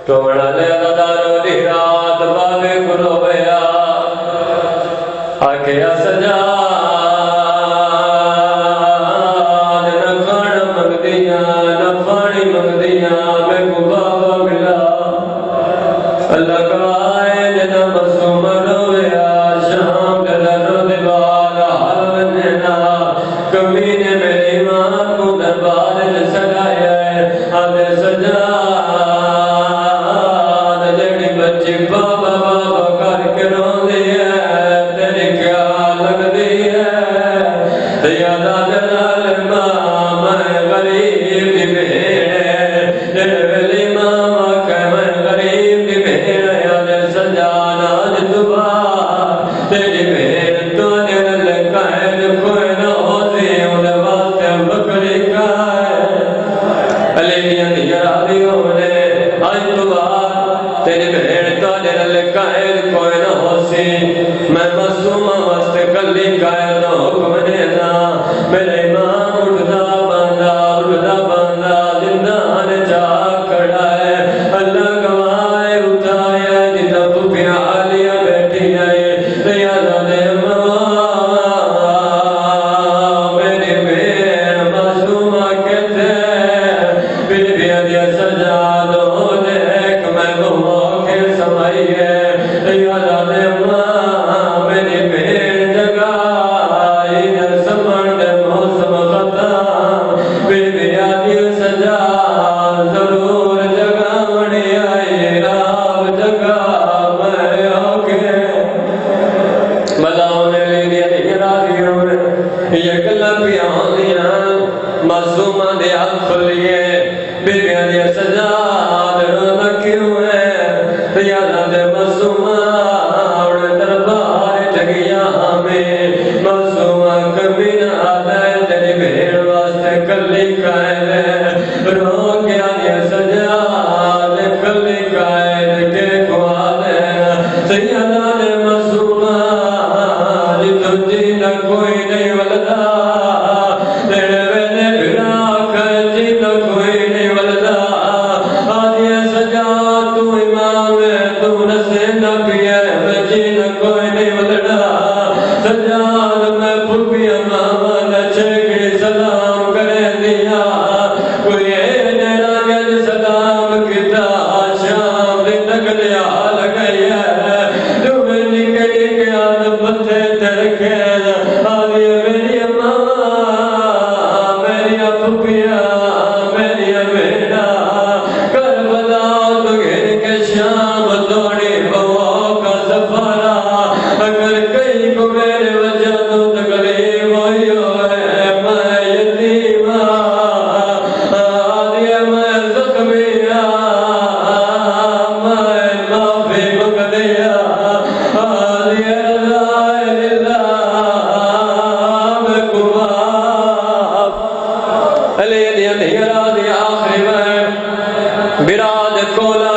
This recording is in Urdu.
توڑا لے غدارو دی رات بابے گلو بیا آکھیا سجاد نہ کھانا منگدیاں نہ پانی منگدیاں میں کو بابا ملا اللہ گواہ جنا معصوم رویا شام دلا رو دے بال حال وننا کمینے میری ماں کو دربار میں سجایا ہے آدھے سجاد جڑی بچی بابا بابا کر کے روندی ہے تیری کیا لگدی ہے یادا جلال ماں میں غریب دی بھیڑ جڑے ویلی ماں کہ میں غریب دی بھیڑ یاد سجاد آج دوبار تیری بھیڑ تو جڑے قائد کوئی نہ ہوتی انہیں واسطے بکری کائے علی میاں دی یادی ہونے آج دوبار تیری بھیڑ تو جڑے قائد کوئی نہ ہوتی میں معصوم واسطے کلی قائد نہ حکم دینا میرے امام اٹھدا باندھا زندان جا کھڑا ہے اللہ گواہ اٹھایا جتا بھوکیا عالیہ بیٹھی ہے یادا دے میری بھیڑ معصومہ کہتے بن بیا دیا سجاد ہو دیکھ میں گھومو کے سمائی ہے یادا دے میری بھیڑ جگائی نہ سمن دے موسم ختم بن بیا دیا سجاد ضرور جگاونی آئی راب جگا میں آکے بلاؤنے لی دیا نہیں راضی ہوئے یہ گلہ پیاں دیاں معصومہ دیا کھلیے بیبیاں دیا سجاد رونا کیوں ہے یادا دے معصومہ اڑے دربار جگیا ہمیں معصومہ کبھی نہ آتا ہے تیری بھیڑ واسطے کلی قائد ہے رو گیا دیا سجاد کلی قائد کے خواد ہے سیدہ دے معصومہ جتو جینا کوئی نہیں ولدا تیرے ویلے بھرا کر جینا کوئی نہیں ولدا آدھیا سجاد تو امام ہے تو نسے نبی ہے جینا کوئی نہیں ولدا سجاد میں پھوپی امامہ نچے کے سلام کرے دیا کوئی نیرا گل سلام کتا شام دے نگلیا لگئی ہے جو میں نکلی گیا تو پتھے ترکے آدھی میری امامہ میری پھوپیا میری بیٹا کربلا تو گھر کے شام دوڑی بہو کا سفارا اگر کئی کو میرے وجہ تو تکلیف ہوئی ہے میں یتیمہ آدھی میں زخمیہ میں معافی مانگ دیا آدھی اللہ میں کماب علی دیا دیا آخری میں براد کولا